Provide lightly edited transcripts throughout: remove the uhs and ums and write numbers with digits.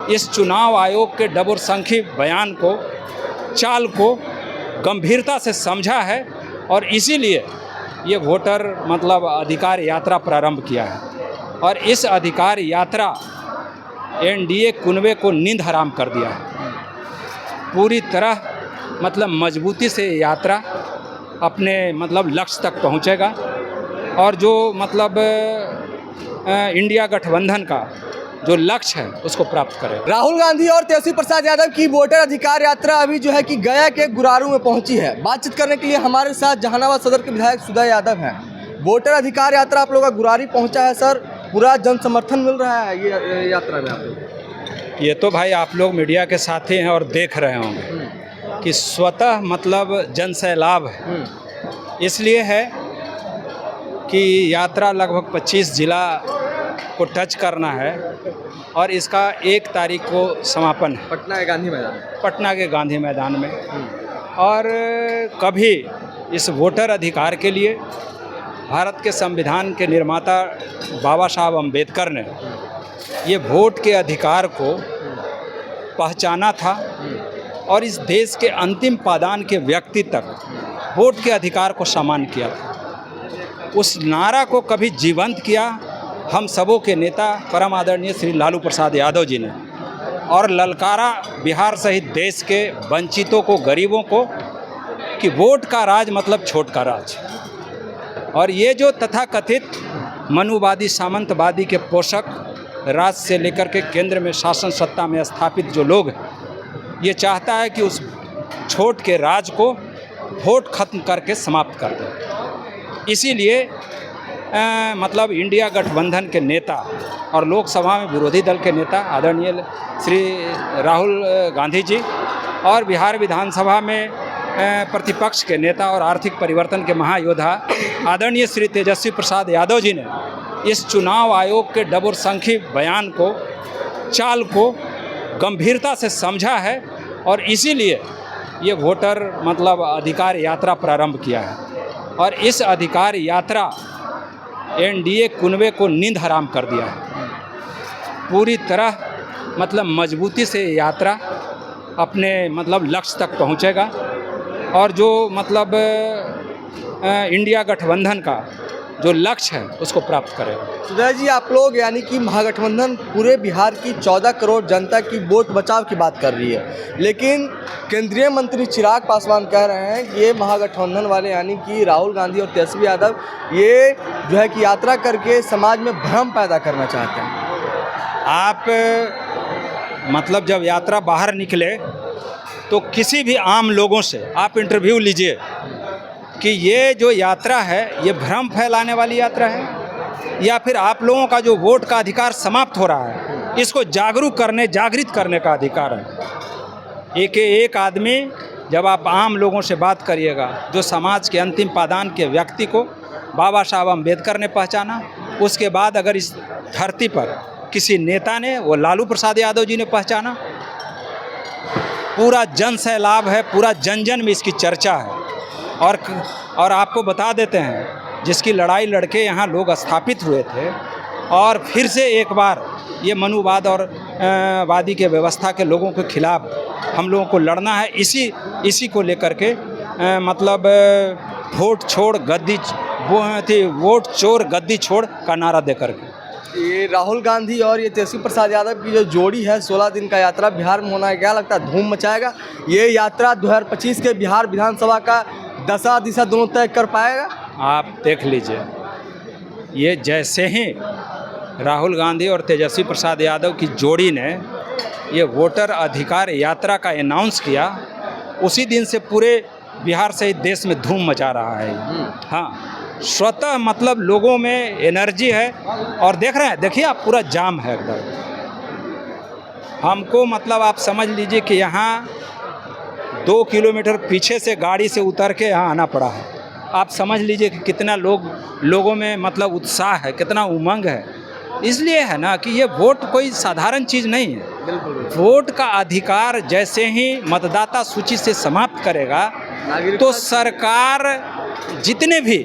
इस चुनाव आयोग के डबोरसंखी बयान को, चाल को गंभीरता से समझा है और इसीलिए ये वोटर अधिकार यात्रा प्रारंभ किया है। और इस अधिकार यात्रा एनडीए कुनबे को नींद हराम कर दिया है। पूरी तरह मजबूती से यात्रा अपने लक्ष्य तक पहुंचेगा और जो इंडिया गठबंधन का जो लक्ष्य है उसको प्राप्त करेगा। राहुल गांधी और तेजस्वी प्रसाद यादव की वोटर अधिकार यात्रा अभी जो है कि गया के गुरारू में पहुंची है। बातचीत करने के लिए हमारे साथ जहानाबाद सदर के विधायक सुधा यादव हैं। वोटर अधिकार यात्रा आप लोगों का गुरारी पहुंचा है सर, पूरा जन समर्थन मिल रहा है ये यात्रा में आप लोग? ये तो भाई आप लोग मीडिया के साथी हैं और देख रहे होंगे कि स्वतः जन सैलाब है। इसलिए है कि यात्रा लगभग 25 जिला को टच करना है और इसका 1 तारीख को समापन है पटना के गांधी मैदान, पटना के गांधी मैदान में। और कभी इस वोटर अधिकार के लिए भारत के संविधान के निर्माता बाबा साहब अम्बेडकर ने ये वोट के अधिकार को पहचाना था और इस देश के अंतिम पादान के व्यक्ति तक वोट के अधिकार को सम्मान किया था। उस नारा को कभी जीवंत किया हम सबों के नेता परम आदरणीय श्री लालू प्रसाद यादव जी ने, और ललकारा बिहार सहित देश के वंचितों को, गरीबों को कि वोट का राज छोट का राज। और ये जो तथाकथित मनुवादी सामंतवादी के पोषक राज से लेकर के केंद्र में शासन सत्ता में स्थापित जो लोग हैं, ये चाहता है कि उस छोट के राज को वोट खत्म करके समाप्त कर दे। इसीलिए इंडिया गठबंधन के नेता और लोकसभा में विरोधी दल के नेता आदरणीय श्री राहुल गांधी जी और बिहार विधानसभा में प्रतिपक्ष के नेता और आर्थिक परिवर्तन के महायोद्धा आदरणीय श्री तेजस्वी प्रसाद यादव जी ने इस चुनाव आयोग के डबोरसंखी बयान को, चाल को गंभीरता से समझा है और इसीलिए ये वोटर अधिकार यात्रा प्रारंभ किया है। और इस अधिकार यात्रा एनडीए कुनबे को नींद हराम कर दिया है। पूरी तरह मजबूती से यात्रा अपने लक्ष्य तक पहुंचेगा और जो इंडिया गठबंधन का जो लक्ष्य है उसको प्राप्त करेगा। सुधा जी, आप लोग यानी कि महागठबंधन पूरे बिहार की 14 करोड़ जनता की वोट बचाव की बात कर रही है, लेकिन केंद्रीय मंत्री चिराग पासवान कह रहे हैं कि ये महागठबंधन वाले यानी कि राहुल गांधी और तेजस्वी यादव ये जो है कि यात्रा करके समाज में भ्रम पैदा करना चाहते हैं। आप जब यात्रा बाहर निकले तो किसी भी आम लोगों से आप इंटरव्यू लीजिए कि ये जो यात्रा है ये भ्रम फैलाने वाली यात्रा है या फिर आप लोगों का जो वोट का अधिकार समाप्त हो रहा है इसको जागृत करने का अधिकार है। एक आदमी, जब आप आम लोगों से बात करिएगा, जो समाज के अंतिम पादान के व्यक्ति को बाबा साहब अम्बेडकर ने पहचाना, उसके बाद अगर इस धरती पर किसी नेता ने, वो लालू प्रसाद यादव जी ने पहचाना। पूरा जन सैलाब है, पूरा जन जन में इसकी चर्चा है। और आपको बता देते हैं, जिसकी लड़ाई लड़के यहाँ लोग स्थापित हुए थे और फिर से एक बार ये मनुवाद और वादी के व्यवस्था के लोगों के खिलाफ हम लोगों को लड़ना है। इसी को लेकर के वोट चोर गद्दी छोड़ का नारा दे करके ये राहुल गांधी और ये तेजस्वी प्रसाद यादव की जो जोड़ी है 16 दिन का यात्रा बिहार में होना है, क्या लगता है धूम मचाएगा? ये यात्रा 2025 के बिहार विधानसभा का दशा दिशा दोनों तय कर पाएगा? आप देख लीजिए, ये जैसे ही राहुल गांधी और तेजस्वी प्रसाद यादव की जोड़ी ने ये वोटर अधिकार यात्रा का अनाउंस किया, उसी दिन से पूरे बिहार सहित देश में धूम मचा रहा है। हाँ, स्वतः लोगों में एनर्जी है और देख रहे हैं, देखिए आप पूरा जाम है एकदम। हमको आप समझ लीजिए कि यहाँ 2 किलोमीटर पीछे से गाड़ी से उतर के यहाँ आना पड़ा है। आप समझ लीजिए कि कितना लोगों में उत्साह है, कितना उमंग है। इसलिए है ना कि ये वोट कोई साधारण चीज़ नहीं है। वोट का अधिकार जैसे ही मतदाता सूची से समाप्त करेगा तो सरकार जितने भी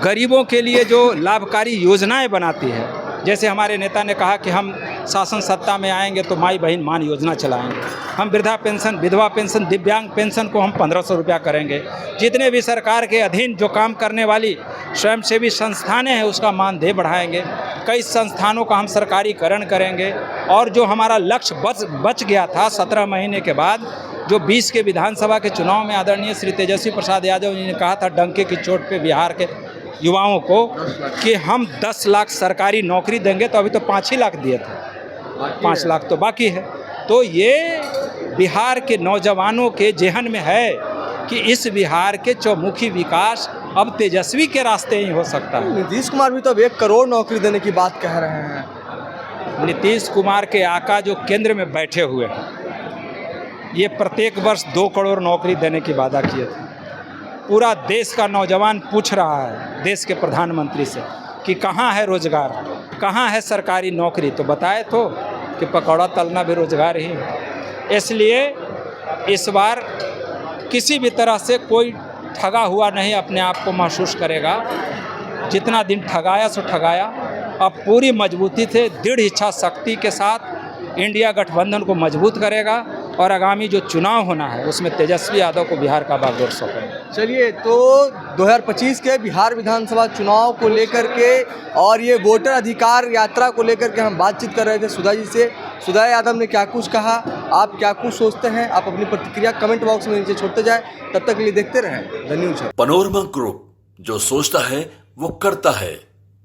गरीबों के लिए जो लाभकारी योजनाएं बनाती है जैसे हमारे नेता ने कहा कि हम शासन सत्ता में आएंगे तो माई बहन मान योजना चलाएंगे, हम वृद्धा पेंशन, विधवा पेंशन, दिव्यांग पेंशन को हम 1500 रुपया करेंगे। जितने भी सरकार के अधीन जो काम करने वाली स्वयंसेवी संस्थानें हैं उसका मानदेय बढ़ाएंगे। कई संस्थानों का हम सरकारीकरण करेंगे। और जो हमारा लक्ष्य बच गया था 17 महीने के बाद, जो 20 के विधानसभा के चुनाव में आदरणीय श्री तेजस्वी प्रसाद यादव जी ने कहा था डंके की चोट पे बिहार के युवाओं को कि हम 10 लाख सरकारी नौकरी देंगे, तो अभी तो 5 ही लाख दिए थे, 5 लाख तो बाकी है। तो ये बिहार के नौजवानों के जेहन में है कि इस बिहार के चौमुखी विकास अब तेजस्वी के रास्ते ही हो सकता है। नीतीश कुमार भी तो अब 1 करोड़ नौकरी देने की बात कह रहे हैं। नीतीश कुमार के आका जो केंद्र में बैठे हुए हैं, ये प्रत्येक वर्ष 2 करोड़ नौकरी देने की वादा किए थे। पूरा देश का नौजवान पूछ रहा है देश के प्रधानमंत्री से कि कहाँ है रोजगार, कहाँ है सरकारी नौकरी, तो बताए तो कि पकौड़ा तलना भी रोजगार ही है। इसलिए इस बार किसी भी तरह से कोई ठगा हुआ नहीं अपने आप को महसूस करेगा। जितना दिन ठगाया सो ठगाया, अब पूरी मजबूती से दृढ़ इच्छा शक्ति के साथ इंडिया गठबंधन को मजबूत करेगा और आगामी जो चुनाव होना है उसमें तेजस्वी यादव को बिहार का बागडोर सौंपेंगे। चलिए, तो 2025 के बिहार विधानसभा चुनाव को लेकर के और ये वोटर अधिकार यात्रा को लेकर के हम बातचीत कर रहे थे सुधा जी से। सुधा यादव ने क्या कुछ कहा, आप क्या कुछ सोचते हैं, आप अपनी प्रतिक्रिया कमेंट बॉक्स में नीचे छोड़ते जाएं। तब तक के लिए देखते रहें द न्यूज़। पनोरमा ग्रुप, जो सोचता है वो करता है।